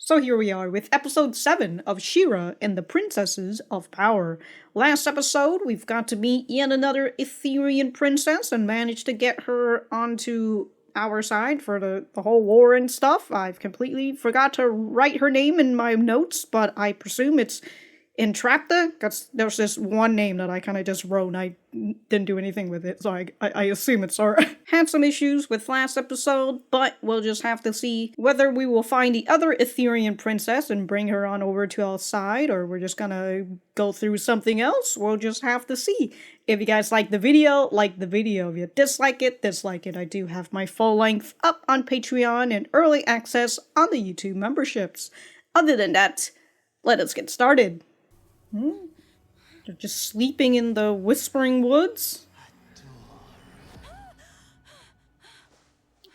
So here we are with episode 7 of She-Ra and the Princesses of Power. Last episode, we've got to meet yet another Etherian princess and managed to get her onto our side for the whole war and stuff. I've completely forgot to write her name in my notes, but I presume it's Entrapta, because there's this one name that I kind of just wrote and I didn't do anything with it, so I assume it's her. Had some issues with last episode, but we'll just have to see whether we will find the other Etherian princess and bring her on over to our side, or we're just gonna go through something else. We'll just have to see. If you guys like the video, like the video. If you dislike it, dislike it. I do have my full length up on Patreon and early access on the YouTube memberships. Other than that, let us get started. They're just sleeping in the Whispering Woods.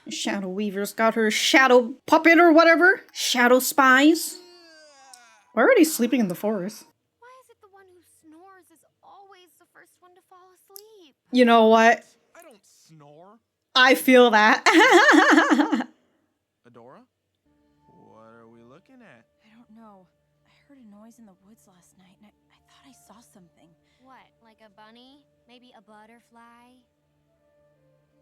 Shadow Weaver's got her shadow puppet or whatever. Shadow spies. Why are they sleeping in the forest? Why is it the one who snores is always the first one to fall asleep? You know what? I don't snore. I feel that. Adora? What are we looking at? I don't know. I heard a noise in the woods last night, and I thought I saw something. What, like a bunny? Maybe a butterfly?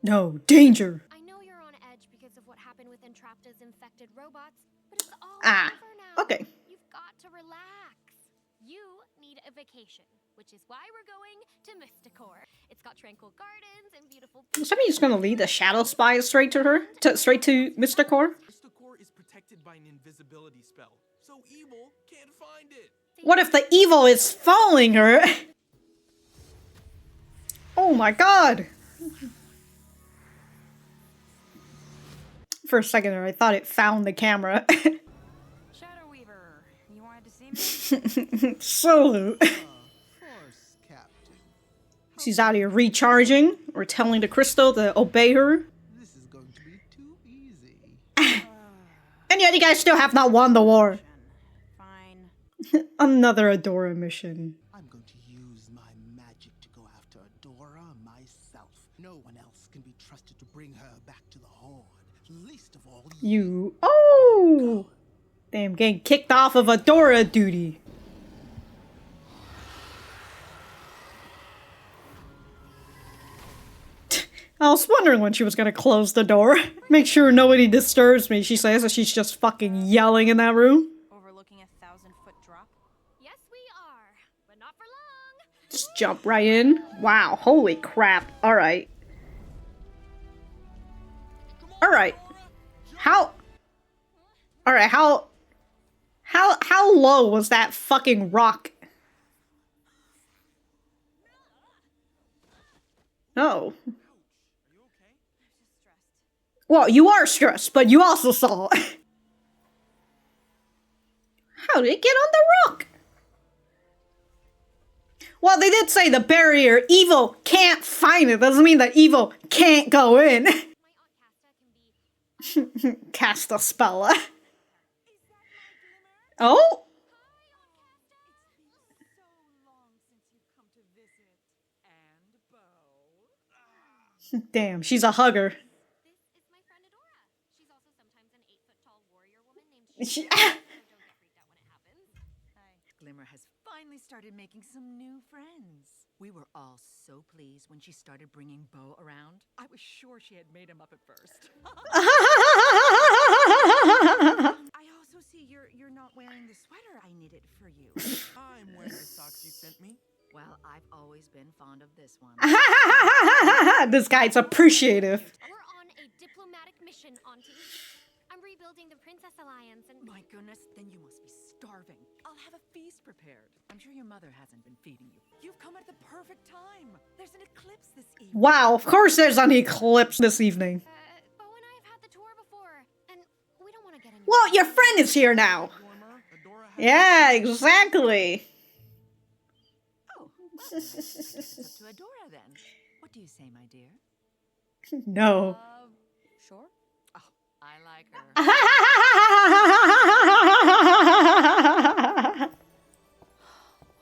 No, danger. I know you're on edge because of what happened with Entrapta's infected robots, but it's all Ah, over now. okay. You've got to relax. You need a vacation, which is why we're going to Mysticor. It's got tranquil gardens and beautiful. Does that mean he's gonna lead the shadow spies straight to her? Straight to Mysticor? Mysticor is protected by an invisibility spell, so evil can't find it. What if the evil is following her? Oh my god! For a second there, I thought it found the camera. Shadow Weaver, you wanted to see me? Salute. Of course, Captain. She's out here recharging, or telling the crystal to obey her. This is going to be too easy. And yet you guys still have not won the war. Fine. Another Adora mission. I'm going to use my magic to go after Adora myself. No one else can be trusted to bring her back to the Horde. Least of all You. Oh! Damn, getting kicked off of Adora duty. I was wondering when she was gonna close the door. Make sure nobody disturbs me, she says as she's just fucking yelling in that room. Overlooking a 1,000-foot drop? Yes, we are, but not for long. Just jump right in. Wow, holy crap. Alright. Alright. How low was that fucking rock? Oh. Well, you are stressed, but you also saw. How did it get on the rock? Well, they did say the barrier, evil can't find it. Doesn't mean that evil can't go in. My Aunt Casta can be. Cast a spell. Oh? Damn, she's a hugger. This is my friend Adora. She's also sometimes an 8-foot-tall warrior woman named She- So don't get freaked out when it happens. Glimmer has finally started making some new friends. We were all so pleased when she started bringing Bo around. I was sure she had made him up at first. I also see you're not wearing the sweater I knitted for you. I'm wearing the socks you sent me. Well, I've always been fond of this one. This guy's appreciative. We're on a diplomatic mission, Auntie. I'm rebuilding the Princess Alliance and... My goodness, then you must be starving. I'll have a feast prepared. I'm sure your mother hasn't been feeding you. You've come at the perfect time. There's an eclipse this evening. Wow, of course there's an eclipse this evening. Bo and I have had the tour before, and we don't want to get any... Well, your friend is here now. Warmer. Adora has Yeah, exactly. Oh, well, it's up to Adora then. What do you say, my dear? No. Sure. Oh, I like her.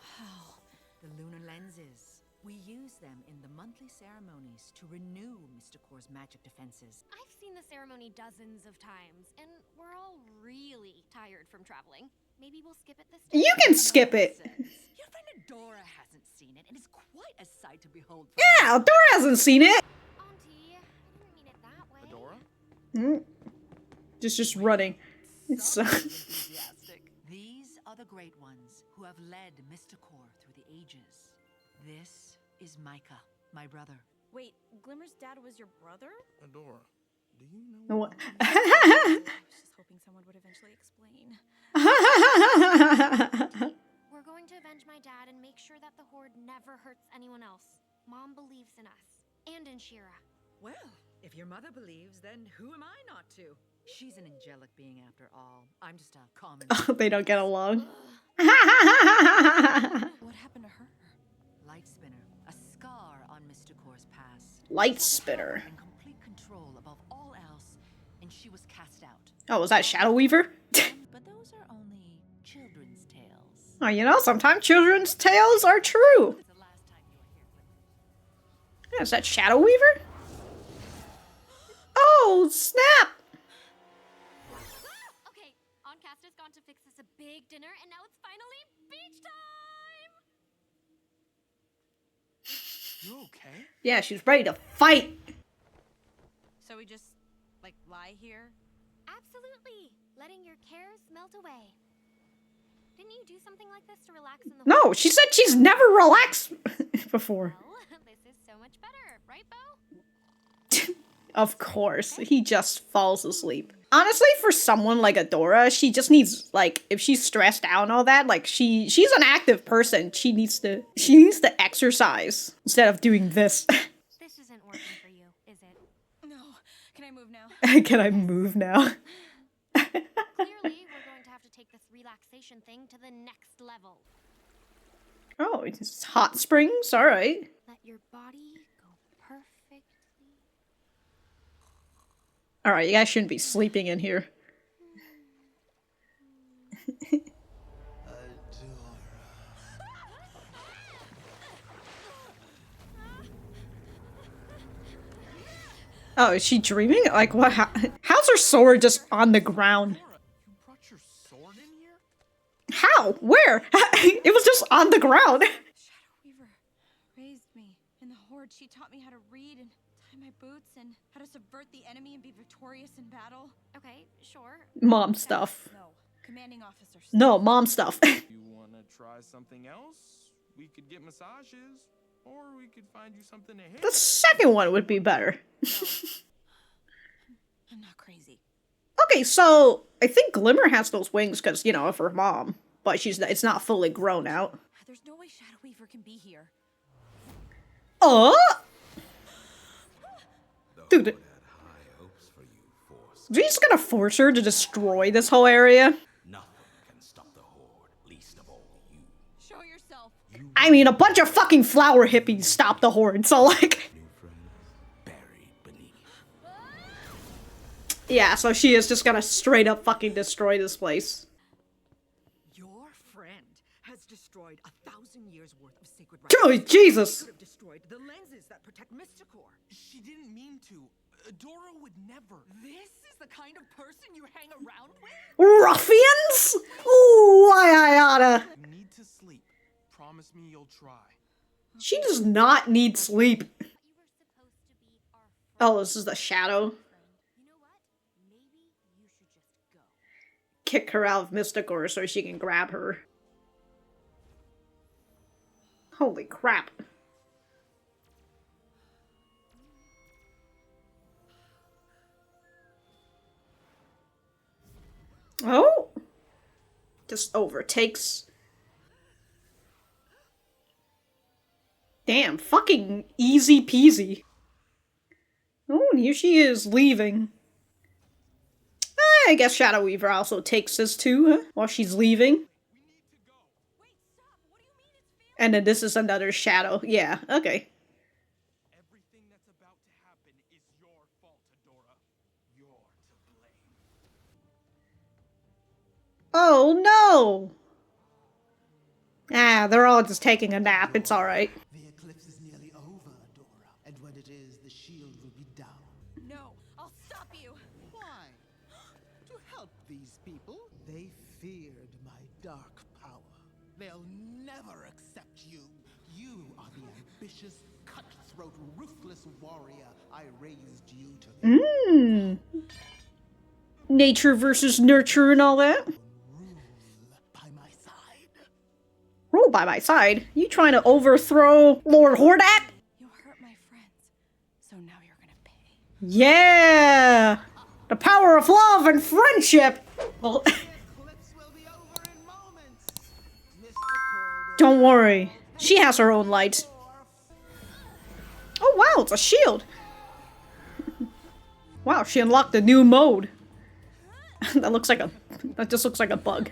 Wow, the lunar lenses. We use them in the monthly ceremony ceremonies to renew Mysticore's magic defenses. I've seen the ceremony dozens of times, and we're all really tired from traveling. Maybe we'll skip it this time. You can skip it. Nonsense. Your friend Adora hasn't seen it, and it's quite a sight to behold. Yeah, Adora hasn't seen it. Auntie, I didn't mean it that way. Adora? Just running. It's Some enthusiastic. These are the great ones who have led Mysticore through the ages. This is Micah, my brother. Wait, Glimmer's dad was your brother? Adora, do you know What? I was just hoping someone would eventually explain. We're going to avenge my dad and make sure that the Horde never hurts anyone else. Mom believes in us. And in Shira. Well, if your mother believes, then who am I not to? She's an angelic being after all. I'm just a common... They don't get along. What happened to her? Light Spinner, a scar on Mysticore's past. Light Spinner. In complete control above all else, and she was cast out. Oh, was that Shadow Weaver? But those are only children's tales. Oh, you know, sometimes children's tales are true. It's the last time you were here, Glimmer. Yeah, is that Shadow Weaver? Oh, snap! Okay, Oncast has gone to fix us a big dinner, and now it's finally beach time! You okay? Yeah, she's ready to fight. So we just, like, lie here? Absolutely! Letting your cares melt away. Didn't you do something like this to relax in the No, she said she's never relaxed before. Well, this is so much better, right, Bo? Of course, he just falls asleep. Honestly, for someone like Adora, she just needs, like, if she's stressed out and all that, like, she's an active person. She needs to exercise instead of doing this. This isn't working for you, is it? No. Can I move now? Can I move now? Clearly, we're going to have to take this relaxation thing to the next level. Oh, it's hot springs? Alright. Let your body go perfectly. Alright, you guys shouldn't be sleeping in here. Oh, is she dreaming? Like, what? How's her sword just on the ground? Adora, you brought your sword in here? How? Where? It was just on the ground. Shadow Weaver raised me. In the Horde, she taught me how to read and tie my boots and how to subvert the enemy and be victorious in battle. Okay, sure. Mom stuff. No. Commanding officer stuff. No, mom stuff. You wanna try something else? We could get massages, or we could find you something to hit. The second one would be better. I'm not crazy. Okay, so I think Glimmer has those wings because, you know, of her mom. But it's not fully grown out. There's no way Shadow Weaver can be here. Oh! Dude, Had high hopes for you, Force. are you just gonna force her to destroy this whole area? Nothing can stop the Horde, least of all you. Show yourself. I mean, a bunch of fucking flower hippies stopped the Horde, so like... New friends buried beneath. Yeah, so she is just gonna straight up fucking destroy this place. Your friend has destroyed 1,000 years worth of sacred rites. Oh, Jesus! Could have destroyed the lenses that protect Mysticore. She didn't mean to. Adora would never. This is the kind of person you hang around with? Ruffians? Ooh, I oughta. You need to sleep. Promise me you'll try. She does not need sleep. You were supposed to be our friend. Oh, this is the shadow. You know what? Maybe you should just go. Kick her out of Mysticore so she can grab her. Holy crap. Oh! Just overtakes. Damn, fucking easy peasy. Oh, and here she is, leaving. I guess Shadow Weaver also takes this too, huh? While she's leaving. And then this is another shadow. Yeah, okay. Everything that's about to happen is your fault, Adora. You're to blame. Oh no! Ah, they're all just taking a nap. It's alright. The eclipse is nearly over, Adora. And when cleared my dark power. They'll never accept you. You are the ambitious, cutthroat, ruthless warrior I raised you to be. Nature versus nurture and all that. Rule by my side. Rule by my side? You trying to overthrow Lord Hordak? You hurt my friends, so now you're gonna pay. Yeah! The power of love and friendship! Well, Eclipse will be over in moments. Mr. don't worry. She has her own light. Oh wow, it's a shield! Wow, she unlocked a new mode. That just looks like a bug.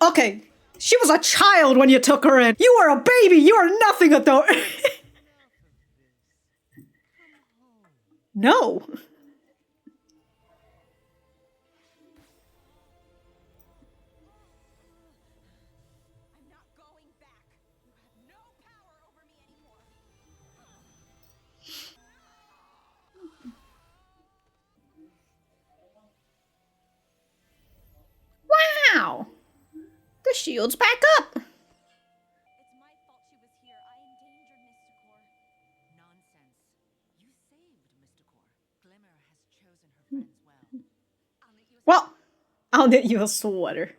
Okay, she was a child when you took her in. You were a baby, you are nothing, Adora. No. I'm not going back. You have no power over me anymore. Wow! The shield's back up! It's my fault she was here. I endangered Mysticor. Nonsense. You saved Mysticor. Glimmer has chosen her friends well. I'll knit you a Well, I'll knit you a sweater.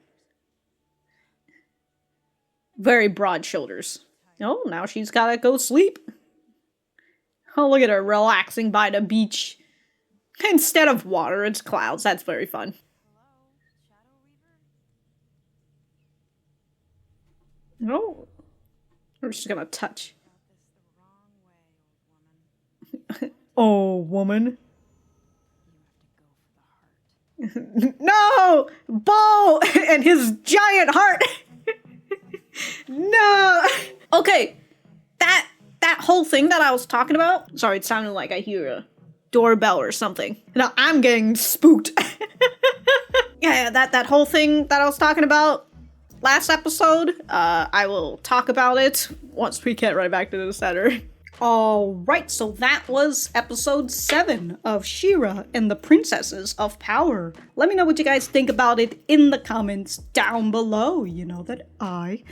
Very broad shoulders. Oh, now she's gotta go sleep. Oh, look at her relaxing by the beach. Instead of water, it's clouds. That's very fun. No. We're just gonna touch. Oh, woman. No! Bo and his giant heart! No! Okay, that whole thing that I was talking about, sorry, it sounded like I hear a doorbell or something. Now I'm getting spooked. Yeah, that whole thing that I was talking about last episode, I will talk about it once we get right back to the center. Alright, so that was episode 7 of She-Ra and the Princesses of Power. Let me know what you guys think about it in the comments down below. You know that I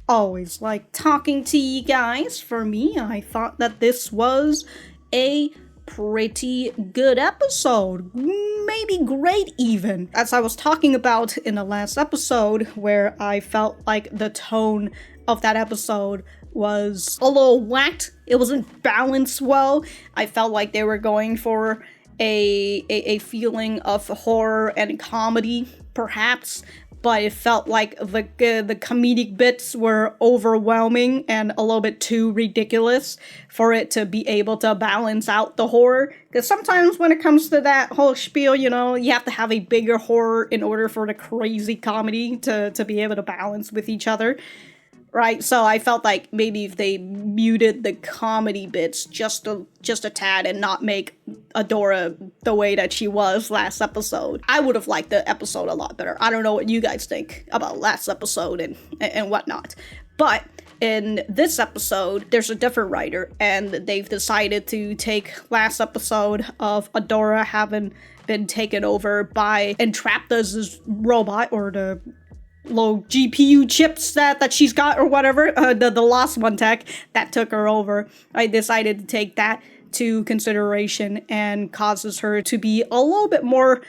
always like talking to you guys. For me, I thought that this was a pretty good episode. Maybe great even. As I was talking about in the last episode, where I felt like the tone of that episode was a little whacked. It wasn't balanced well. I felt like they were going for a feeling of horror and comedy, perhaps, but it felt like the comedic bits were overwhelming and a little bit too ridiculous for it to be able to balance out the horror. Because sometimes when it comes to that whole spiel, you know, you have to have a bigger horror in order for the crazy comedy to be able to balance with each other. Right, so I felt like maybe if they muted the comedy bits just a tad and not make Adora the way that she was last episode, I would have liked the episode a lot better. I don't know what you guys think about last episode and whatnot. But in this episode, there's a different writer, and they've decided to take last episode of Adora having been taken over by Entrapta's robot, or the low GPU chips that she's got or whatever, the last one tech that took her over. I decided to take that to consideration and causes her to be a little bit more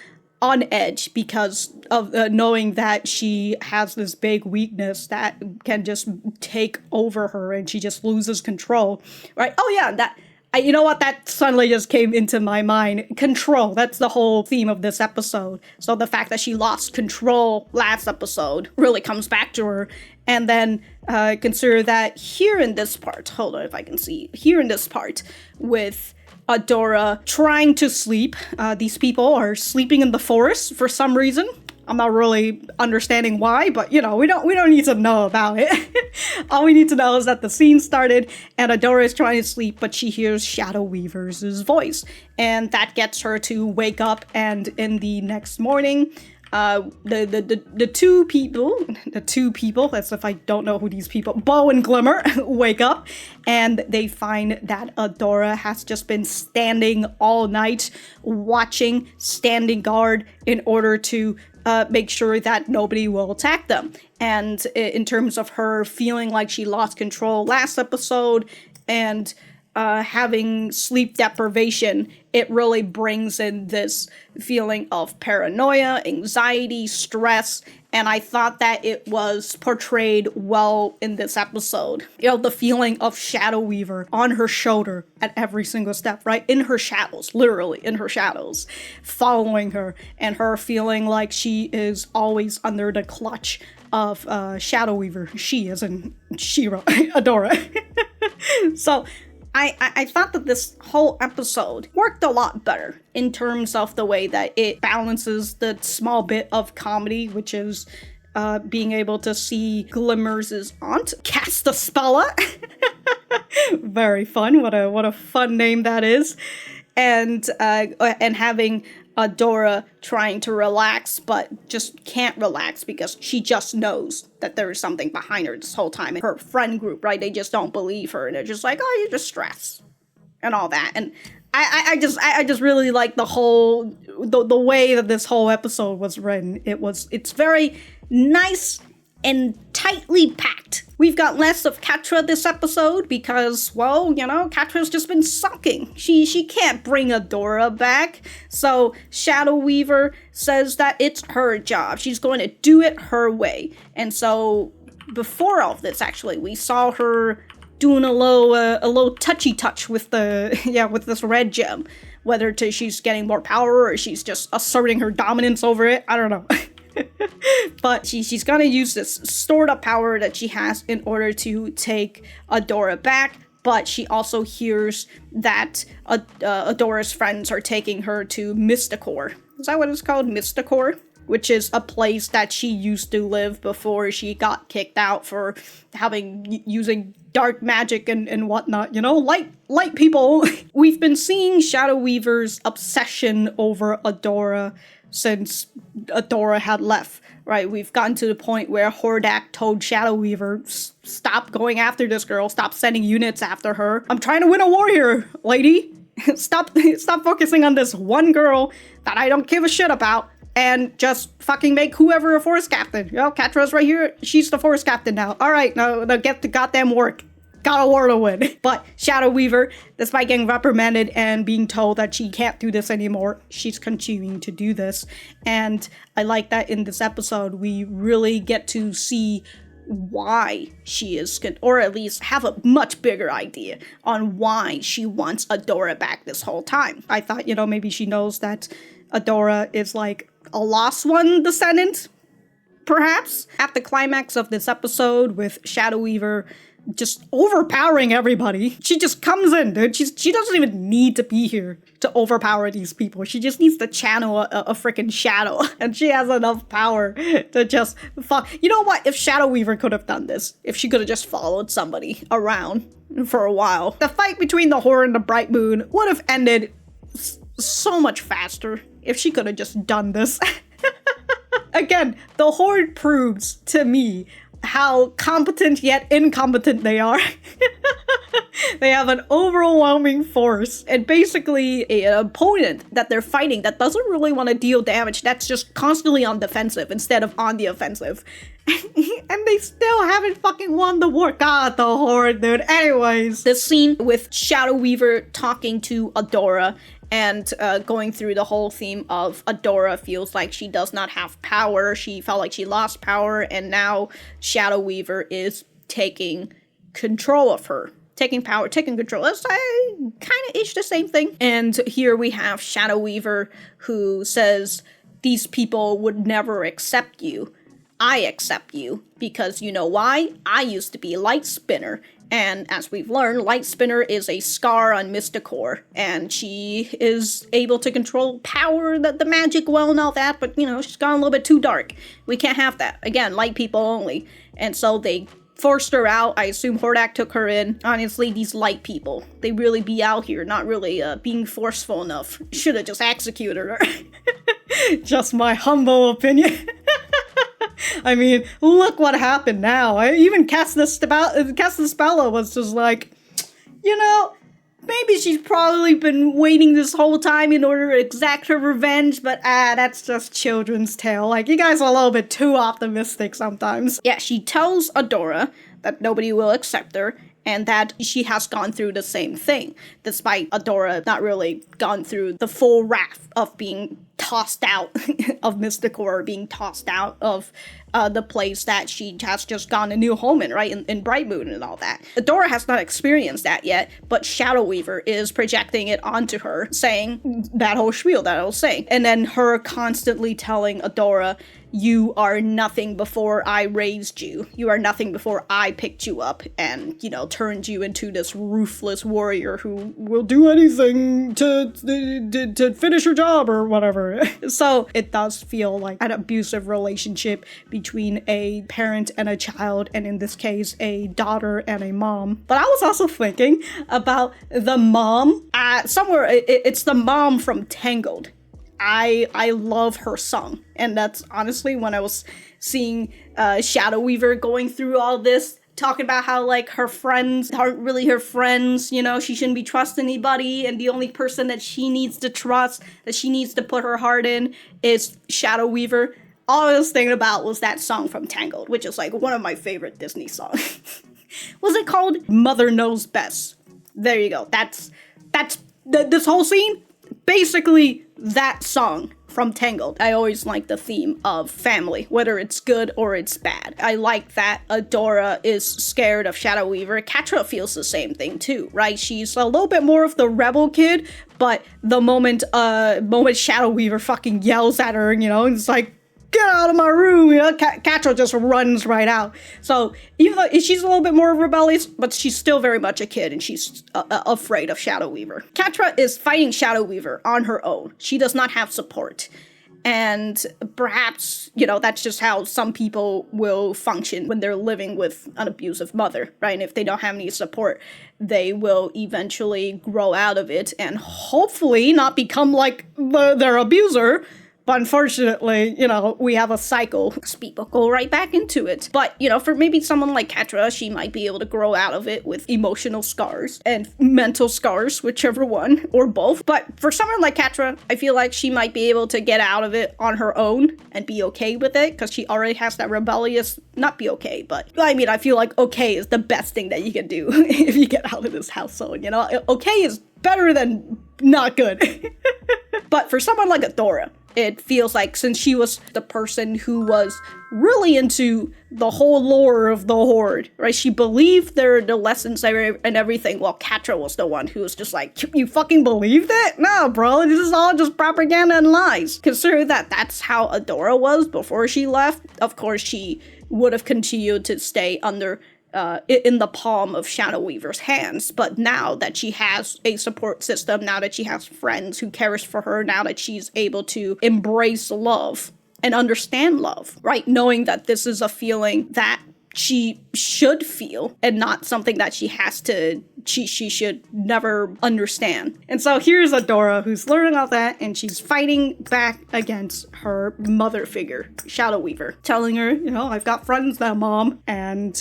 on edge because of knowing that she has this big weakness that can just take over her and she just loses control, right? Oh yeah, you know what? That suddenly just came into my mind. Control. That's the whole theme of this episode. So the fact that she lost control last episode really comes back to her. And then consider that here in this part, hold on if I can see, here in this part with Adora trying to sleep. These people are sleeping in the forest for some reason. I'm not really understanding why, but you know, we don't need to know about it. All we need to know is that the scene started and Adora is trying to sleep, but she hears Shadow Weaver's voice, and that gets her to wake up. And in the next morning, the two people, as if I don't know who these people, Bo and Glimmer, wake up, and they find that Adora has just been standing all night, watching, standing guard in order to make sure that nobody will attack them. And in terms of her feeling like she lost control last episode, and having sleep deprivation, it really brings in this feeling of paranoia, anxiety, stress, and I thought that it was portrayed well in this episode. You know, the feeling of Shadow Weaver on her shoulder at every single step, right? In her shadows, literally in her shadows, following her, and her feeling like she is always under the clutch of Shadow Weaver. She as in She-Ra, Adora. So, I thought that this whole episode worked a lot better in terms of the way that it balances the small bit of comedy, which is being able to see Glimmer's aunt cast a spell. Very fun. What a fun name that is. And having Adora trying to relax, but just can't relax because she just knows that there is something behind her this whole time. And her friend group, right, they just don't believe her, and they're just like, oh, you're just stressed, and all that. And I just really like the whole, the way that this whole episode was written. It's very nice and tightly packed. We've got less of Catra this episode because, well, you know, Catra's just been sulking. She can't bring Adora back. So Shadow Weaver says that it's her job. She's going to do it her way. And so before all of this, actually, we saw her doing a little touchy touch with with this red gem. Whether she's getting more power or she's just asserting her dominance over it, I don't know. But she's gonna use this stored up power that she has in order to take Adora back, but she also hears that Adora's friends are taking her to Mysticor. Is that what it's called? Mysticor? Which is a place that she used to live before she got kicked out for using dark magic and whatnot, you know, light people. We've been seeing Shadow Weaver's obsession over Adora since Adora had left, right? We've gotten to the point where Horde told Shadow Weaver, stop going after this girl, stop sending units after her. I'm trying to win a war here, lady. Stop focusing on this one girl that I don't give a shit about, and just fucking make whoever a force captain. You know, Catra's right here, she's the force captain now. Alright, now get to goddamn work. Got a war to win. But Shadow Weaver, despite getting reprimanded and being told that she can't do this anymore, she's continuing to do this. And I like that in this episode, we really get to see why she is, or at least have a much bigger idea on why she wants Adora back this whole time. I thought, you know, maybe she knows that Adora is like a lost one descendant, perhaps? At the climax of this episode with Shadow Weaver just overpowering everybody. She just comes in, dude. She doesn't even need to be here to overpower these people. She just needs to channel a freaking shadow. And she has enough power to just fuck. You know what? If Shadow Weaver could have done this, if she could have just followed somebody around for a while, the fight between the Horde and the Bright Moon would have ended so much faster if she could have just done this. Again, the Horde proves to me how competent yet incompetent they are. They have an overwhelming force and basically an opponent that they're fighting that doesn't really want to deal damage, that's just constantly on defensive instead of on the offensive. And they still haven't fucking won the war. God, the Horde, dude. Anyways, this scene with Shadow Weaver talking to Adora and going through the whole theme of Adora feels like she does not have power. She felt like she lost power, and now Shadow Weaver is taking control of her. Taking power, taking control. That's kind of each the same thing. And here we have Shadow Weaver who says, these people would never accept you. I accept you because you know why? I used to be Light Spinner. And as we've learned, Light Spinner is a scar on Mysticor, and she is able to control power, the magic well and all that, but you know, she's gone a little bit too dark. We can't have that. Again, light people only. And so they forced her out. I assume Hordak took her in. Honestly, these light people, they really be out here not really being forceful enough. Should have just executed her. Just my humble opinion. I mean, look what happened now. Even Castaspella was just like, you know, maybe she's probably been waiting this whole time in order to exact her revenge, but that's just children's tale. Like, you guys are a little bit too optimistic sometimes. Yeah, she tells Adora that nobody will accept her, and that she has gone through the same thing, despite Adora not really gone through the full wrath of being tossed out of Mysticor, being tossed out of the place that she has just gone a new home in, right? In Bright Moon and all that. Adora has not experienced that yet, but Shadow Weaver is projecting it onto her, saying that whole spiel that I was saying. And then her constantly telling Adora, you are nothing before I raised you. You are nothing before I picked you up and, you know, turned you into this ruthless warrior who will do anything to finish her job or whatever. So it does feel like an abusive relationship between a parent and a child, and in this case, a daughter and a mom. But I was also thinking about the mom. Somewhere, it's the mom from Tangled. I love her song, and that's honestly when I was seeing Shadow Weaver going through all this, talking about how, like, her friends aren't really her friends, you know, she shouldn't be trusting anybody, and the only person that she needs to trust, that she needs to put her heart in, is Shadow Weaver. All I was thinking about was that song from Tangled, which is, like, one of my favorite Disney songs. Was it called Mother Knows Best? There you go. That's this whole scene, basically that song from Tangled. I always like the theme of family, whether it's good or it's bad. I like that Adora is scared of Shadow Weaver. Catra feels the same thing too, right? She's a little bit more of the rebel kid, but the moment Shadow Weaver fucking yells at her, you know, and it's like, get out of my room, you know, Catra just runs right out. So even though she's a little bit more rebellious, but she's still very much a kid, and she's afraid of Shadow Weaver. Catra is fighting Shadow Weaver on her own. She does not have support. And perhaps, you know, that's just how some people will function when they're living with an abusive mother, right? And if they don't have any support, they will eventually grow out of it and hopefully not become like their abuser. But unfortunately, you know, we have a cycle. People go right back into it. But, you know, for maybe someone like Catra, she might be able to grow out of it with emotional scars and mental scars, whichever one, or both. But for someone like Catra, I feel like she might be able to get out of it on her own and be okay with it, because she already has that rebellious, not be okay, but I mean, I feel like okay is the best thing that you can do if you get out of this household, you know? Okay is better than not good. But for someone like Adora, it feels like, since she was the person who was really into the whole lore of the Horde, right? She believed the lessons and everything, while Catra was the one who was just like, you fucking believed it? No, bro, this is all just propaganda and lies. Considering that that's how Adora was before she left, of course she would have continued to stay under in the palm of Shadow Weaver's hands. But now that she has a support system, now that she has friends who cares for her, now that she's able to embrace love and understand love, right? Knowing that this is a feeling that she should feel and not something that she has to, she should never understand. And so here's Adora, who's learning all that, and she's fighting back against her mother figure, Shadow Weaver, telling her, you know, I've got friends now, Mom. And,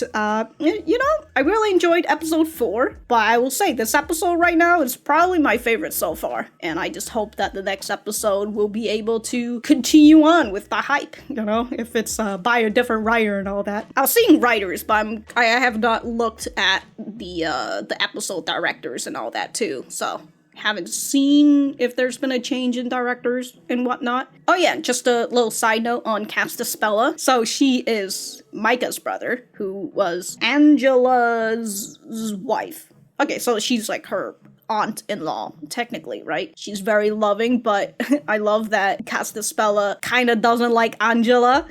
you know, I really enjoyed episode 4, but I will say this episode right now is probably my favorite so far. And I just hope that the next episode will be able to continue on with the hype, you know, if it's by a different writer and all that. I was seeing writers, but I have not looked at the episode directors and all that too, so haven't seen if there's been a change in directors and whatnot. Oh yeah, just a little side note on Castaspella. So she is Micah's brother, who was Angela's wife. Okay, so she's like her aunt-in-law, technically, right? She's very loving, but I love that Castaspella kind of doesn't like Angela,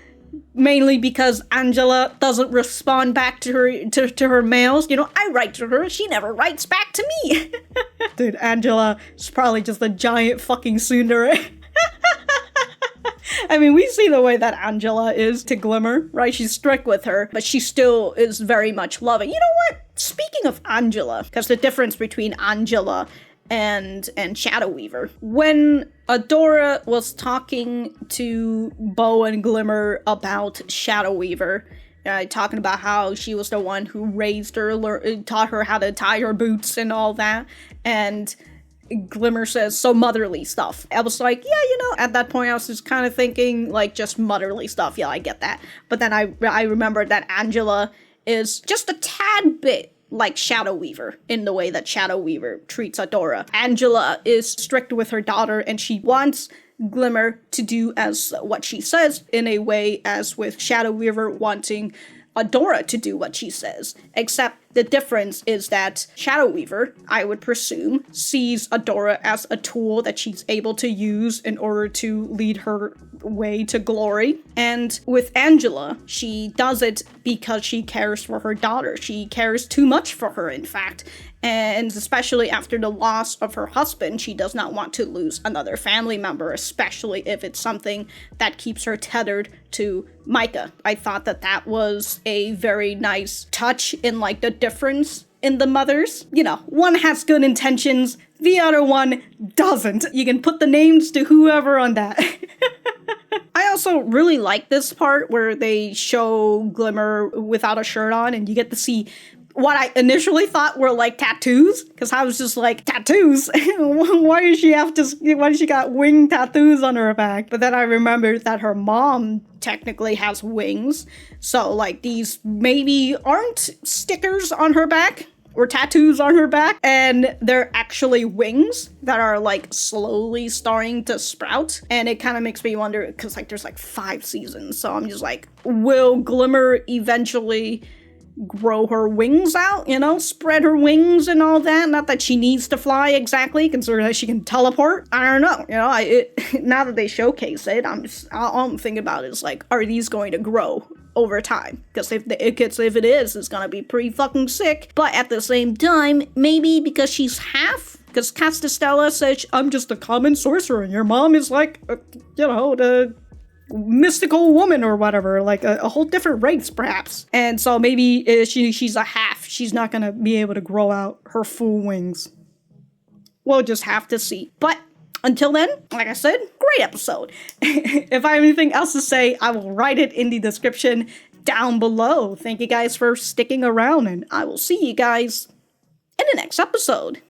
mainly because Angela doesn't respond back to her mails. You know, I write to her, she never writes back to me. Dude, Angela is probably just a giant fucking tsundere. I mean, we see the way that Angela is to Glimmer, right? She's strict with her, but she still is very much loving. You know what? Speaking of Angela, because the difference between Angela and Shadow Weaver, when Adora was talking to Bo and Glimmer about Shadow Weaver, talking about how she was the one who raised her, taught her how to tie her boots and all that, and Glimmer says, so motherly stuff. I was like, yeah, at that point I was just kind of thinking, like, just motherly stuff, yeah, I get that. But then I remembered that Angela is just a tad bit like Shadow Weaver in the way that Shadow Weaver treats Adora. Angela is strict with her daughter, and she wants Glimmer to do as what she says, in a way as with Shadow Weaver wanting Adora to do what she says. Except the difference is that Shadow Weaver, I would presume, sees Adora as a tool that she's able to use in order to lead her way to glory. And with Angela, she does it because she cares for her daughter. She cares too much for her, in fact. And especially after the loss of her husband, she does not want to lose another family member, especially if it's something that keeps her tethered to Micah. I thought that that was a very nice touch in, like, the difference in the mothers. One has good intentions, the other one doesn't. You can put the names to whoever on that. I also really like this part where they show Glimmer without a shirt on, and you get to see what I initially thought were like tattoos, because I was just like, tattoos? Why does she got wing tattoos on her back? But then I remembered that her mom technically has wings, so like these maybe aren't stickers on her back or tattoos on her back, and they're actually wings that are like slowly starting to sprout. And it kind of makes me wonder, because like there's like 5 seasons, so I'm just like, will Glimmer eventually grow her wings out, spread her wings and all that? Not that she needs to fly exactly, considering that she can teleport. I don't know, now that they showcase it, all I'm thinking about is like, are these going to grow over time? Because if it is, it's gonna be pretty fucking sick. But at the same time, maybe because she's half, because Castistella says, I'm just a common sorcerer, and your mom is like, the mystical woman or whatever, like a whole different race perhaps. And so maybe she's a half. She's not gonna be able to grow out her full wings. We'll just have to see. But until then, like I said, great episode. If I have anything else to say, I will write it in the description down below. Thank you guys for sticking around, and I will see you guys in the next episode.